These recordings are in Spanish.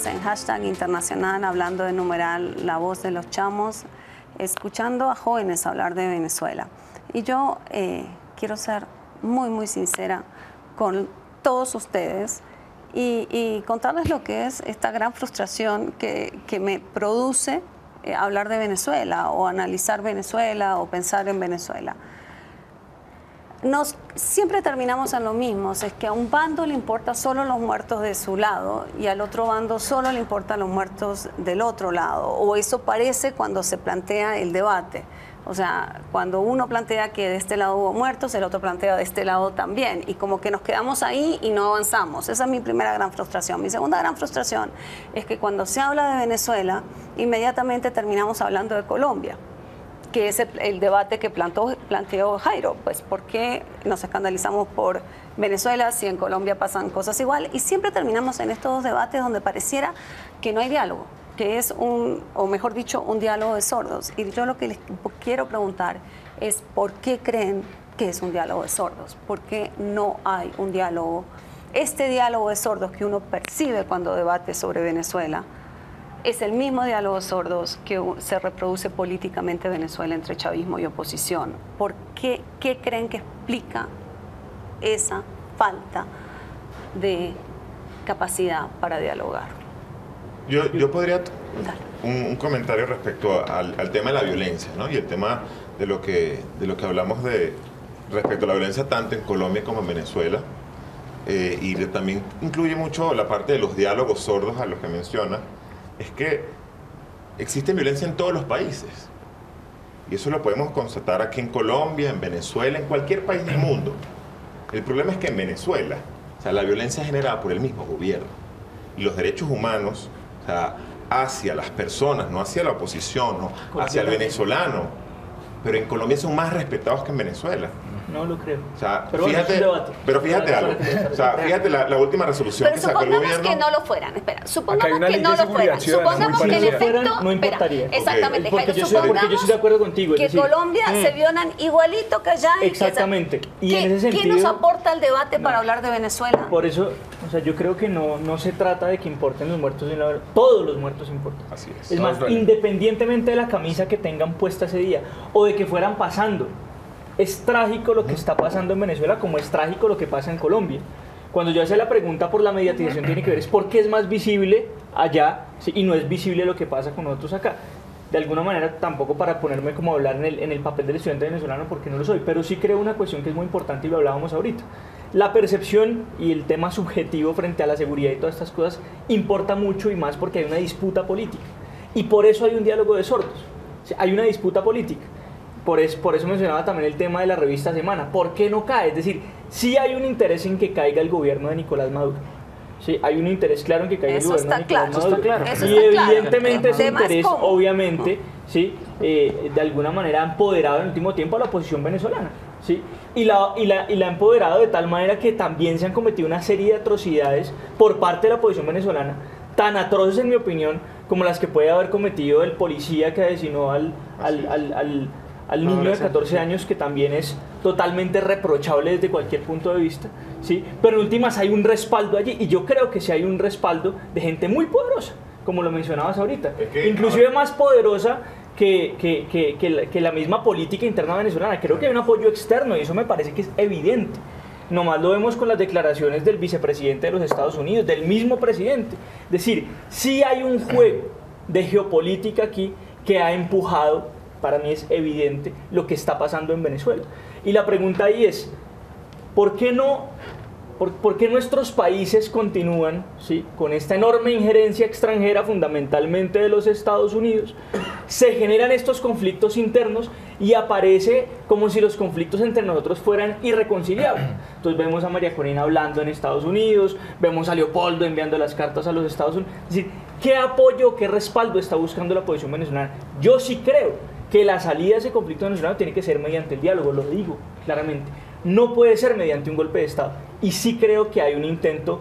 en hashtag internacional hablando de numeral La Voz de los Chamos, escuchando a jóvenes hablar de Venezuela. Y yo quiero ser muy sincera con todos ustedes y contarles lo que es esta gran frustración que me produce hablar de Venezuela o analizar Venezuela o pensar en Venezuela. Siempre terminamos en lo mismo, es que a un bando le importa solo los muertos de su lado y al otro bando solo le importan los muertos del otro lado, o eso parece cuando se plantea el debate. O sea, cuando uno plantea que de este lado hubo muertos, el otro plantea de este lado también, y como que nos quedamos ahí y no avanzamos. Esa es mi primera gran frustración. Mi segunda gran frustración es que cuando se habla de Venezuela, inmediatamente terminamos hablando de Colombia, que es el debate que planteó Jairo. Pues, ¿por qué nos escandalizamos por Venezuela si en Colombia pasan cosas igual? Y siempre terminamos en estos debates donde pareciera que no hay diálogo, que es o mejor dicho, un diálogo de sordos. Y yo lo que les quiero preguntar es ¿por qué creen que es un diálogo de sordos? ¿Por qué no hay un diálogo? Este diálogo de sordos que uno percibe cuando debate sobre Venezuela es el mismo diálogo de sordos que se reproduce políticamente en Venezuela entre chavismo y oposición. ¿Por qué? ¿Qué creen que explica esa falta de capacidad para dialogar? Yo podría un comentario respecto al tema de la violencia, ¿no? Y el tema de lo que hablamos respecto a la violencia tanto en Colombia como en Venezuela, y también incluye mucho la parte de los diálogos sordos a los que menciona. Es que existe violencia en todos los países. Y eso lo podemos constatar aquí en Colombia, en Venezuela, en cualquier país del mundo. El problema es que en Venezuela, o sea, la violencia es generada por el mismo gobierno. Y los derechos humanos, o sea, hacia las personas, no hacia la oposición, no, hacia el venezolano. Pero en Colombia son más respetados que en Venezuela. No lo creo. O sea, pero fíjate, bueno, pero fíjate algo. O sea, fíjate la última resolución que sacó el gobierno. Supongamos que no lo fueran. Espera, supongamos que no lo fueran. Supongamos que en efecto no importaría. Exactamente. Porque yo estoy de acuerdo contigo. Que Colombia se violan igualito que allá. Exactamente. Y en ese sentido, ¿qué nos aporta el debate para hablar de Venezuela? Por eso, o sea, yo creo que no se trata de que importen los muertos, sino todos los muertos importan. Así es. Es más, independientemente de la camisa que tengan puesta ese día o de que fueran pasando. Es trágico lo que está pasando en Venezuela, como es trágico lo que pasa en Colombia. Cuando yo hacía la pregunta por la mediatización, tiene que ver es por qué es más visible allá, ¿sí? Y no es visible lo que pasa con nosotros acá. De alguna manera, tampoco para ponerme como a hablar en el papel del estudiante venezolano, porque no lo soy, pero sí creo una cuestión que es muy importante y lo hablábamos ahorita. La percepción y el tema subjetivo frente a la seguridad y todas estas cosas importa mucho, y más porque hay una disputa política. Y por eso hay un diálogo de sordos. ¿Sí? Hay una disputa política. Por eso mencionaba también el tema de la revista Semana. ¿Por qué no cae? Es decir, sí hay un interés en que caiga el gobierno de Nicolás Maduro. Sí, hay un interés claro en que caiga el gobierno de Nicolás Maduro. Eso está claro. Y evidentemente ese interés, obviamente, ¿sí? De alguna manera ha empoderado en el último tiempo a la oposición venezolana. ¿Sí? Y la ha empoderado de tal manera que también se han cometido una serie de atrocidades por parte de la oposición venezolana, tan atroces en mi opinión como las que puede haber cometido el policía que asesinó al niño de 14 años, que también es totalmente reprochable desde cualquier punto de vista, ¿sí? Pero en últimas hay un respaldo allí, y yo creo que sí hay un respaldo de gente muy poderosa, como lo mencionabas ahorita, inclusive más poderosa que la misma política interna venezolana. Creo que hay un apoyo externo y eso me parece que es evidente. Nomás lo vemos con las declaraciones del vicepresidente de los Estados Unidos, del mismo presidente. Es decir, sí hay un juego de geopolítica aquí que ha empujado, para mí es evidente, lo que está pasando en Venezuela. Y la pregunta ahí es, ¿por qué nuestros países continúan, ¿sí?, con esta enorme injerencia extranjera, fundamentalmente de los Estados Unidos? Se generan estos conflictos internos y aparece como si los conflictos entre nosotros fueran irreconciliables. Entonces vemos a María Corina hablando en Estados Unidos, vemos a Leopoldo enviando las cartas a los Estados Unidos. Es decir, ¿qué apoyo, qué respaldo está buscando la oposición venezolana? Yo sí creo que la salida de ese conflicto venezolano tiene que ser mediante el diálogo, lo digo claramente. No puede ser mediante un golpe de Estado. Y sí creo que hay un intento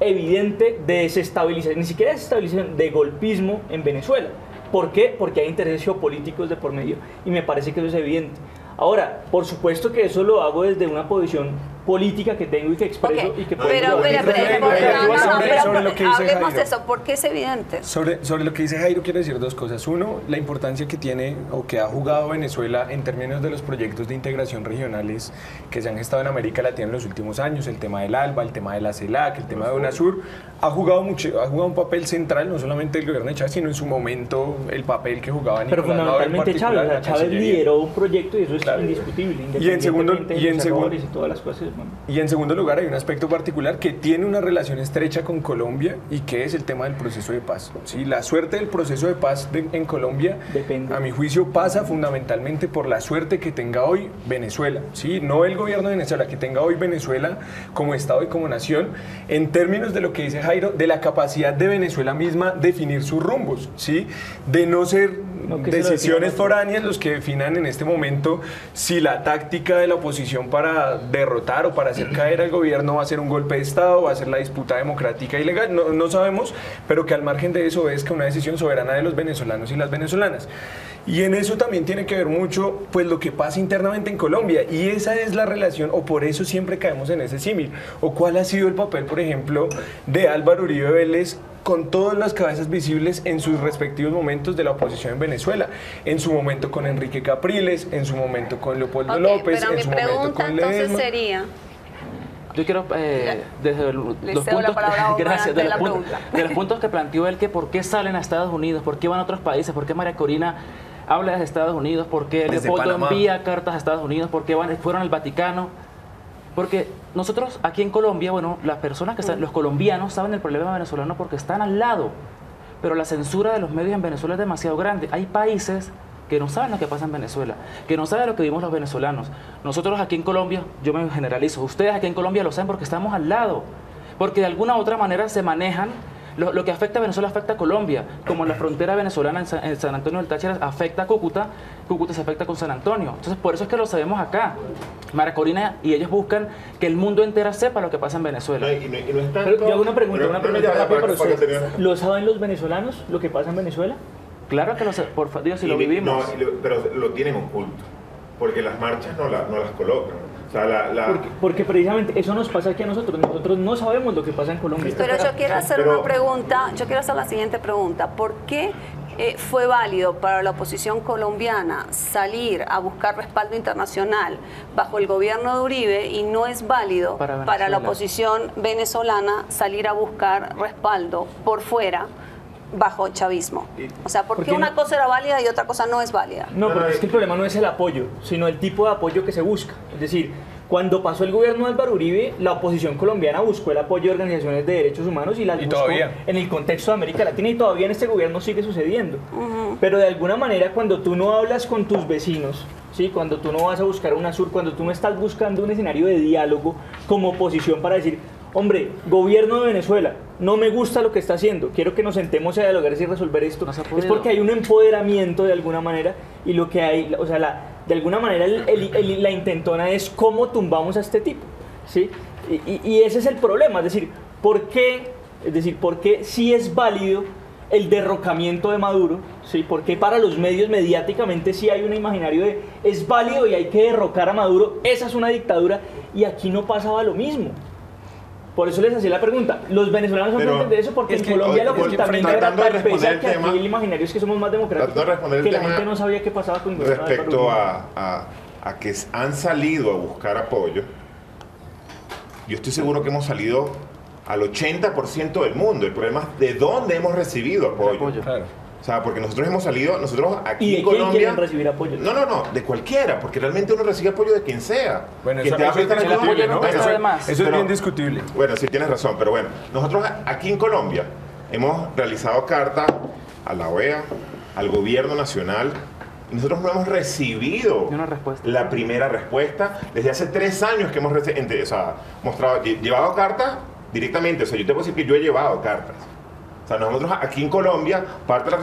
evidente de desestabilización, ni siquiera desestabilización, de golpismo en Venezuela. ¿Por qué? Porque hay intereses geopolíticos de por medio, y me parece que eso es evidente. Ahora, por supuesto que eso lo hago desde una posición política que tengo y que expreso Ok, y que pero sobre lo que dice hablemos de Jairo. eso, porque es evidente. Sobre lo que dice Jairo, quiero decir dos cosas. Uno, la importancia que tiene o que ha jugado Venezuela en términos de los proyectos de integración regionales que se han gestado en América Latina en los últimos años, el tema del ALBA, el tema de la CELAC, el tema de UNASUR, ha jugado un papel central, no solamente el gobierno de Chávez, sino en su momento el papel que jugaba Pero Nicolás Maduro en fundamentalmente particular en la Chávez Cancillería. lideró un proyecto y eso es Claro. indiscutible, Y en segundo- independientemente y en de los segundo- errores y todas las cosas. Bueno. Y en segundo lugar hay un aspecto particular que tiene una relación estrecha con Colombia y que es el tema del proceso de paz. ¿Sí? La suerte del proceso de paz en Colombia, Depende. a mi juicio, pasa fundamentalmente por la suerte que tenga hoy Venezuela. ¿Sí? No el gobierno de Venezuela, que tenga hoy Venezuela como Estado y como nación, en términos de lo que dice Jairo, de la capacidad de Venezuela misma definir sus rumbos, ¿sí? De no ser No, que se lo decisiones definan. foráneas los que definan en este momento si la táctica de la oposición para derrotar o para hacer caer al gobierno va a ser un golpe de Estado, va a ser la disputa democrática y legal, no sabemos, pero que al margen de eso es que una decisión soberana de los venezolanos y las venezolanas. Y en eso también tiene que ver mucho pues lo que pasa internamente en Colombia, y esa es la relación, o por eso siempre caemos en ese símil, o cuál ha sido el papel, por ejemplo, de Álvaro Uribe Vélez con todas las cabezas visibles en sus respectivos momentos de la oposición en Venezuela, en su momento con Enrique Capriles, en su momento con Leopoldo Ok, López, pero en mi su momento pregunta con entonces Ledesma. sería, Yo quiero, desde los Le cedo la puntos, palabra a Omar gracias, ante de la los, puntos, pregunta. de los puntos que planteó él, que por qué salen a Estados Unidos, por qué van a otros países, por qué María Corina habla desde Estados Unidos, por qué Desde Leopoldo Panamá. envía cartas a Estados Unidos, por qué fueron al Vaticano. Porque nosotros aquí en Colombia, bueno, las personas que están, los colombianos saben el problema venezolano porque están al lado, pero la censura de los medios en Venezuela es demasiado grande. Hay países que no saben lo que pasa en Venezuela, que no saben lo que vivimos los venezolanos. Nosotros aquí en Colombia, yo me generalizo, ustedes aquí en Colombia lo saben porque estamos al lado, porque de alguna u otra manera se manejan. Lo que afecta a Venezuela afecta a Colombia, como en la frontera venezolana en San Antonio del Táchira afecta a Cúcuta, Cúcuta se afecta con San Antonio. Entonces por eso es que lo sabemos acá. María Corina y ellos buscan que el mundo entero sepa lo que pasa en Venezuela. No es tanto- Pero yo hago una pregunta, Pero- ya, rápida para porque ustedes. tenía- ¿Lo saben los venezolanos lo que pasa en Venezuela? Claro que por Dios, si lo Y- vivimos. pero lo tienen oculto, porque las marchas no las colocan. O sea, Porque precisamente eso nos pasa aquí a nosotros. Nosotros no sabemos lo que pasa en Colombia. pero yo quiero hacer Pero- una pregunta, yo quiero hacer la siguiente pregunta. ¿Por qué fue válido para la oposición colombiana salir a buscar respaldo internacional bajo el gobierno de Uribe y no es válido Para para la Venezuela. oposición venezolana salir a buscar respaldo por fuera bajo chavismo? O sea, ¿por ¿Por qué qué una no? cosa era válida y otra cosa no es válida? No, porque es que el problema no es el apoyo, sino el tipo de apoyo que se busca. Es decir, cuando pasó el gobierno de Álvaro Uribe, la oposición colombiana buscó el apoyo de organizaciones de derechos humanos y las Y buscó todavía. en el contexto de América Latina, y todavía en este gobierno sigue sucediendo. Pero de alguna manera, cuando tú no hablas con tus vecinos, ¿sí? Cuando tú no vas a buscar una sur, cuando tú no estás buscando un escenario de diálogo como oposición para decir, hombre, gobierno de Venezuela, no me gusta lo que está haciendo, quiero que nos sentemos a dialogar y resolver esto. No se ha Es podido. porque hay un empoderamiento de alguna manera, y lo que hay, o sea, de alguna manera la intentona es cómo tumbamos a este tipo, ¿sí? Y ese es el problema, es decir, ¿por qué sí es válido el derrocamiento de Maduro? ¿Sí? Porque para los medios mediáticamente sí hay un imaginario de es válido y hay que derrocar a Maduro, esa es una dictadura, y aquí no pasaba lo mismo. Por eso les hacía la pregunta. Los venezolanos son Pero conscientes de eso, porque es en que, Colombia lo es que que también era tratando de tal, pese responder a el que aquí tema- el imaginario es que somos más democráticos, Tratando de responder el que la tema gente no sabía qué pasaba con el gobierno de respecto Álvaro Uribe. a que han salido a buscar apoyo, yo estoy seguro que hemos salido al 80% del mundo. El problema es de dónde hemos recibido apoyo. Claro. O sea, porque nosotros hemos salido, nosotros aquí ¿Y de en quién Colombia... quieren recibir apoyo? No, de cualquiera, porque realmente uno recibe apoyo de quien sea. Bueno, Que eso, te va a eso es prestar discutible, ayuda, ¿no? bueno, Está de más. eso es pero- bien discutible. Bueno, sí tienes razón, pero bueno, nosotros aquí en Colombia hemos realizado cartas a la OEA, al gobierno nacional, y nosotros no hemos recibido Ni una respuesta. la primera respuesta desde hace 3 años que hemos llevado cartas directamente. O sea, yo te puedo decir que yo he llevado cartas. O sea, nosotros aquí en Colombia, parte de la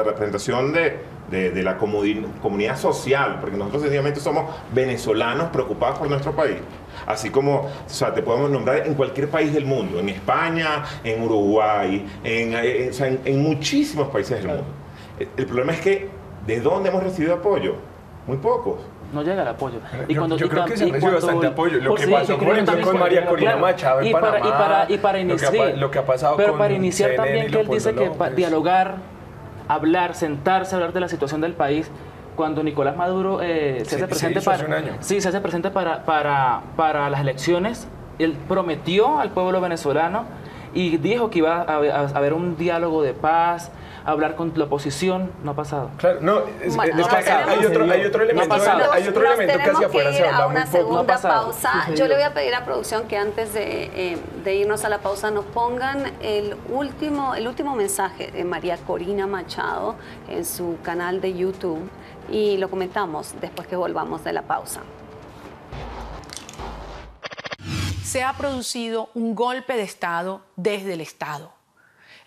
representación de la comunidad social, porque nosotros sencillamente somos venezolanos preocupados por nuestro país. Así como, o sea, te podemos nombrar en cualquier país del mundo, en España, en Uruguay, en muchísimos países del mundo. El problema es que, ¿de dónde hemos recibido apoyo? Muy pocos. no llega el apoyo. Yo creo que se recibe bastante apoyo. Lo que pasó, por ejemplo, con María Corina Machado en Panamá, para iniciar, lo que ha pasado pero con para iniciar CNN también y que él dice que Leopoldo López. dialogar, hablar, sentarse, hablar de la situación del país. Cuando Nicolás Maduro se hace presente hace un año. se hace presente para las elecciones, él prometió al pueblo venezolano y dijo que iba a haber un diálogo de paz, hablar con la oposición. No ha pasado. Claro, no, Bueno, es que hay otro elemento, hay otro elemento que hacia afuera se habla muy una poco. segunda No ha pasado. pausa. Yo le voy a pedir a producción que antes de irnos a la pausa nos pongan el último mensaje de María Corina Machado en su canal de YouTube y lo comentamos después que volvamos de la pausa. Se ha producido un golpe de Estado desde el Estado.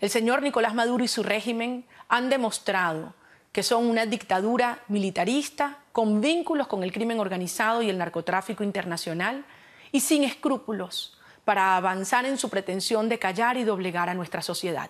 El señor Nicolás Maduro y su régimen han demostrado que son una dictadura militarista con vínculos con el crimen organizado y el narcotráfico internacional y sin escrúpulos para avanzar en su pretensión de callar y doblegar a nuestra sociedad.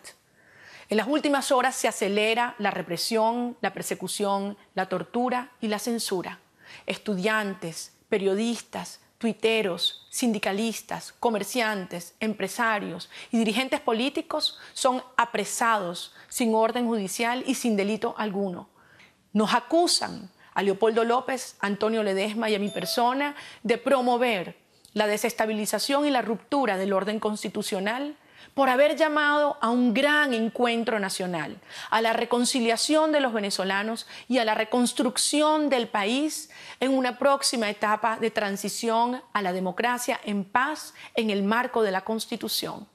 En las últimas horas se acelera la represión, la persecución, la tortura y la censura. Estudiantes, periodistas, tuiteros, sindicalistas, comerciantes, empresarios y dirigentes políticos son apresados sin orden judicial y sin delito alguno. Nos acusan a Leopoldo López, Antonio Ledesma y a mi persona de promover la desestabilización y la ruptura del orden constitucional por haber llamado a un gran encuentro nacional, a la reconciliación de los venezolanos y a la reconstrucción del país en una próxima etapa de transición a la democracia en paz en el marco de la Constitución.